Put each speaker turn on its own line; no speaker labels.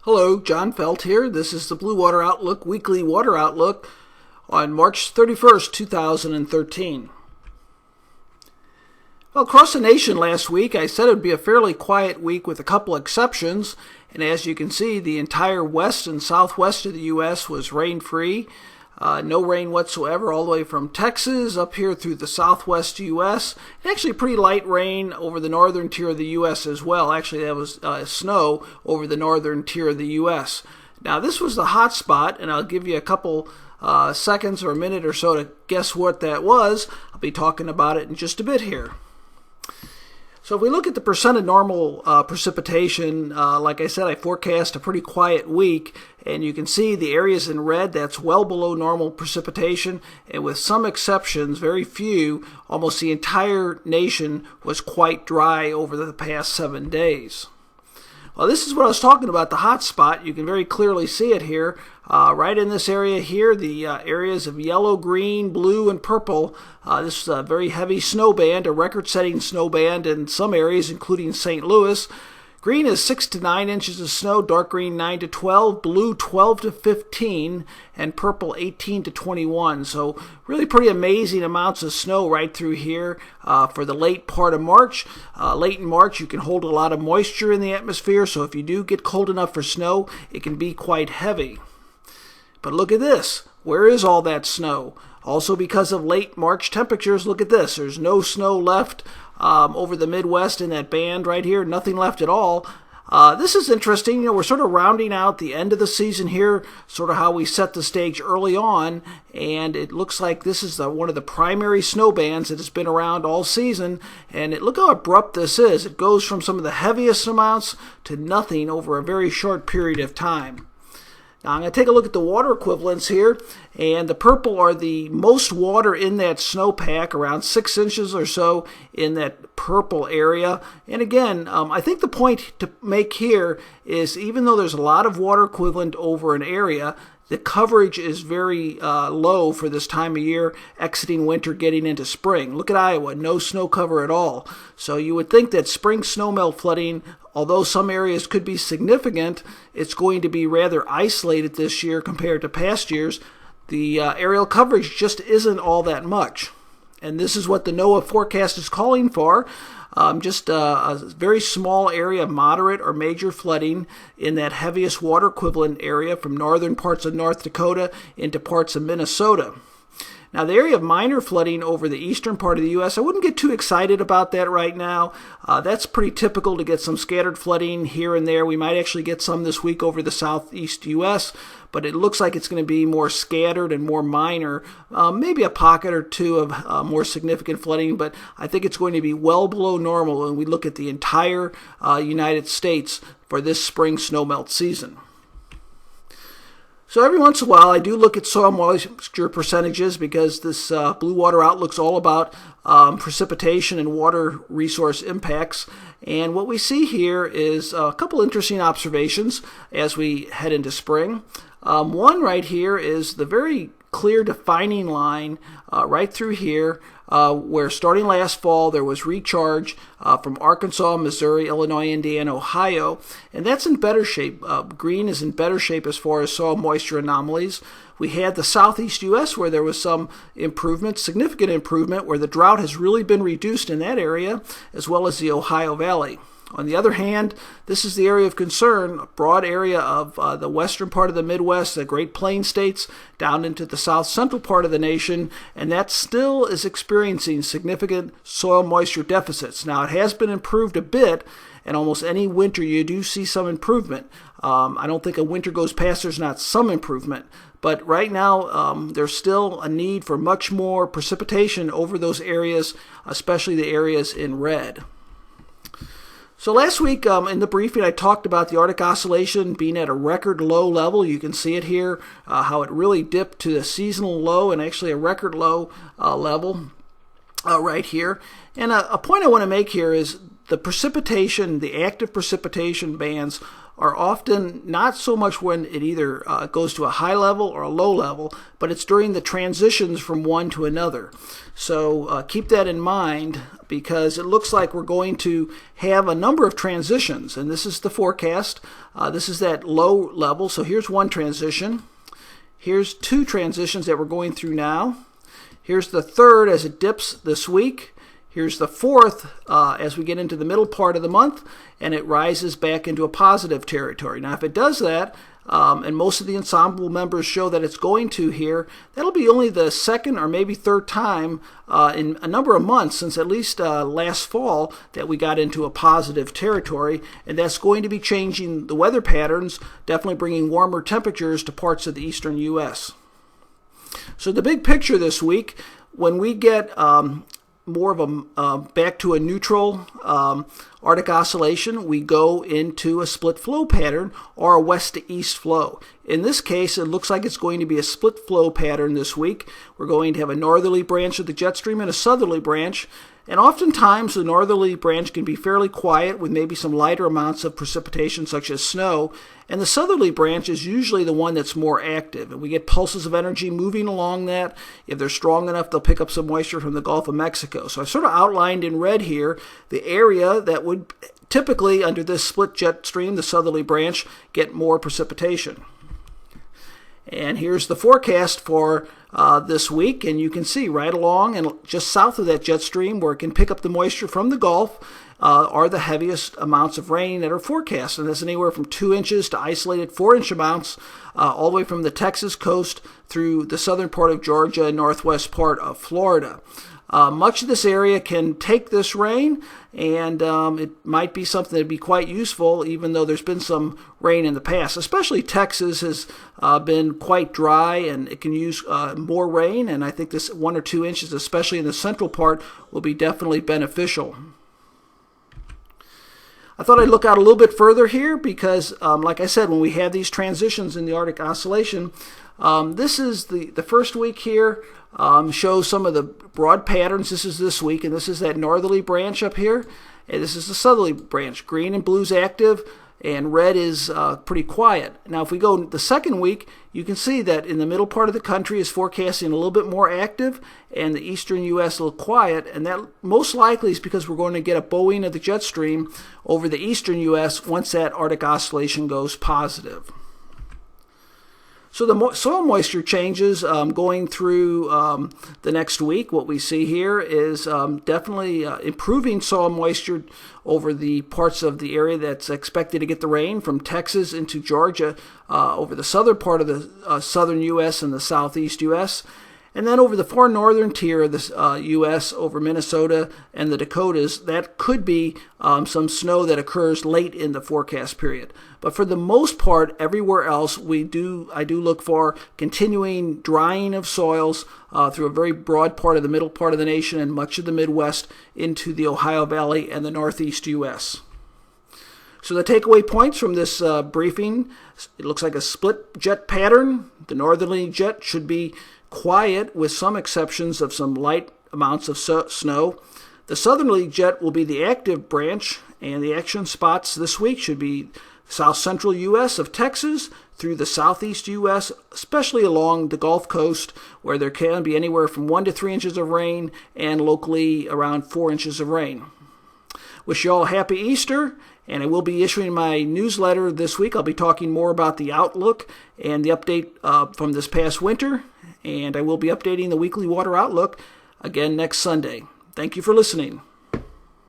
Hello, John Feldt here. This is the Blue Water Outlook Weekly Water Outlook on March 31st, 2013. Well, across the nation last week, I said it would be a fairly quiet week with a couple exceptions. And as you can see, the entire west and southwest of the U.S. was rain-free. No rain whatsoever all the way from Texas up here through the southwest U.S. And actually pretty light rain over the northern tier of the U.S. as well. Actually, that was snow over the northern tier of the U.S. Now, this was the hot spot, and I'll give you a couple seconds or a minute or so to guess what that was. I'll be talking about it in just a bit here. So if we look at the percent of normal precipitation, like I said, I forecast a pretty quiet week, and you can see the areas in red, that's well below normal precipitation, and with some exceptions, very few, almost the entire nation was quite dry over the past 7 days. Well, this is what I was talking about, the hot spot. You can very clearly see it here. Right in this area here, the areas of yellow, green, blue, and purple. This is a very heavy snow band, a record-setting snow band in some areas, including St. Louis. Green is 6 to 9 inches of snow, dark green 9 to 12, blue 12 to 15, and purple 18 to 21. So really pretty amazing amounts of snow right through here for the late part of March. Late in March, you can hold a lot of moisture in the atmosphere, so if you do get cold enough for snow, it can be quite heavy. But look at this. Where is all that snow? Also because of late March temperatures, look at this. There's no snow left over the Midwest in that band right here. Nothing left at all. This is interesting. We're sort of rounding out the end of the season here, sort of how we set the stage early on, and it looks like this is one of the primary snow bands that has been around all season, and look how abrupt this is. It goes from some of the heaviest amounts to nothing over a very short period of time. Now I'm going to take a look at the water equivalents here, and the purple are the most water in that snowpack, around 6 inches or so in that purple area. And again, I think the point to make here is even though there's a lot of water equivalent over an area, the coverage is very low for this time of year, exiting winter, getting into spring. Look at Iowa, no snow cover at all. So you would think that spring snowmelt flooding, although some areas could be significant, it's going to be rather isolated this year compared to past years. The aerial coverage just isn't all that much. And this is what the NOAA forecast is calling for. Just a very small area of moderate or major flooding in that heaviest water equivalent area from northern parts of North Dakota into parts of Minnesota. Now, the area of minor flooding over the eastern part of the U.S., I wouldn't get too excited about that right now. That's pretty typical to get some scattered flooding here and there. We might actually get some this week over the southeast U.S., but it looks like it's going to be more scattered and more minor, maybe a pocket or two of more significant flooding, but I think it's going to be well below normal when we look at the entire United States for this spring snowmelt season. So every once in a while, I do look at soil moisture percentages because this Blue Water Outlook's all about precipitation and water resource impacts. And what we see here is a couple interesting observations as we head into spring. One right here is the very clear defining line right through here where starting last fall there was recharge from Arkansas, Missouri, Illinois, Indiana, Ohio, and that's in better shape. Green is in better shape as far as soil moisture anomalies. We had the southeast U.S. where there was some improvement, significant improvement, where the drought has really been reduced in that area, as well as the Ohio Valley. On the other hand, this is the area of concern, a broad area of the western part of the Midwest, the Great Plains states, down into the south central part of the nation, and that still is experiencing significant soil moisture deficits. Now, it has been improved a bit, and almost any winter you do see some improvement. I don't think a winter goes past there's not some improvement. But right now, there's still a need for much more precipitation over those areas, especially the areas in red. So last week in the briefing, I talked about the Arctic Oscillation being at a record low level. You can see it here, how it really dipped to the seasonal low and actually a record low level right here. And a point I want to make here is the precipitation, the active precipitation bands are often not so much when it either goes to a high level or a low level, but it's during the transitions from one to another. So keep that in mind, because it looks like we're going to have a number of transitions, and this is the forecast. This is that low level. So here's one transition. Here's two transitions that we're going through now. Here's the third as it dips this week. Here's the fourth as we get into the middle part of the month, and it rises back into a positive territory. Now, if it does that, and most of the ensemble members show that it's going to here, that'll be only the second or maybe third time in a number of months, since at least last fall, that we got into a positive territory, and that's going to be changing the weather patterns, definitely bringing warmer temperatures to parts of the eastern U.S. So the big picture this week, when we get more of a back to a neutral Arctic oscillation, we go into a split flow pattern or a west to east flow. In this case, it looks like it's going to be a split flow pattern this week. We're going to have a northerly branch of the jet stream and a southerly branch. And oftentimes the northerly branch can be fairly quiet with maybe some lighter amounts of precipitation such as snow, and the southerly branch is usually the one that's more active, and we get pulses of energy moving along that. If they're strong enough, they'll pick up some moisture from the Gulf of Mexico. So I've sort of outlined in red here the area that would typically, under this split jet stream, the southerly branch, get more precipitation. And here's the forecast for this week, and you can see right along and just south of that jet stream, where it can pick up the moisture from the Gulf, are the heaviest amounts of rain that are forecast. And that's anywhere from 2 inches to isolated 4-inch amounts, all the way from the Texas coast through the southern part of Georgia and northwest part of Florida. Much of this area can take this rain, and it might be something that would be quite useful, even though there's been some rain in the past. Especially Texas has been quite dry, and it can use more rain, and I think this 1 or 2 inches, especially in the central part, will be definitely beneficial. I thought I'd look out a little bit further here because, like I said, when we have these transitions in the Arctic oscillation, this is the first week here, shows some of the broad patterns. This is this week, and this is that northerly branch up here, and this is the southerly branch. Green and blue is active, and red is pretty quiet. Now, if we go the second week, you can see that in the middle part of the country is forecasting a little bit more active, and the eastern U.S. a little quiet, and that most likely is because we're going to get a bowing of the jet stream over the eastern U.S. once that Arctic oscillation goes positive. So the soil moisture changes going through the next week. What we see here is definitely improving soil moisture over the parts of the area that's expected to get the rain, from Texas into Georgia, over the southern part of the southern U.S. and the southeast U.S., and then over the far northern tier of the U.S., over Minnesota and the Dakotas. That could be some snow that occurs late in the forecast period. But for the most part, everywhere else, I do look for continuing drying of soils through a very broad part of the middle part of the nation and much of the Midwest into the Ohio Valley and the northeast U.S. So the takeaway points from this briefing: it looks like a split jet pattern. The northerly jet should be quiet, with some exceptions of some light amounts of snow. The southerly jet will be the active branch, and the action spots this week should be south central U.S. of Texas through the southeast U.S., especially along the Gulf Coast, where there can be anywhere from 1 to 3 inches of rain and locally around 4 inches of rain. Wish you all a happy Easter, and I will be issuing my newsletter this week. I'll be talking more about the outlook and the update from this past winter, and I will be updating the weekly water outlook again next Sunday. Thank you for listening.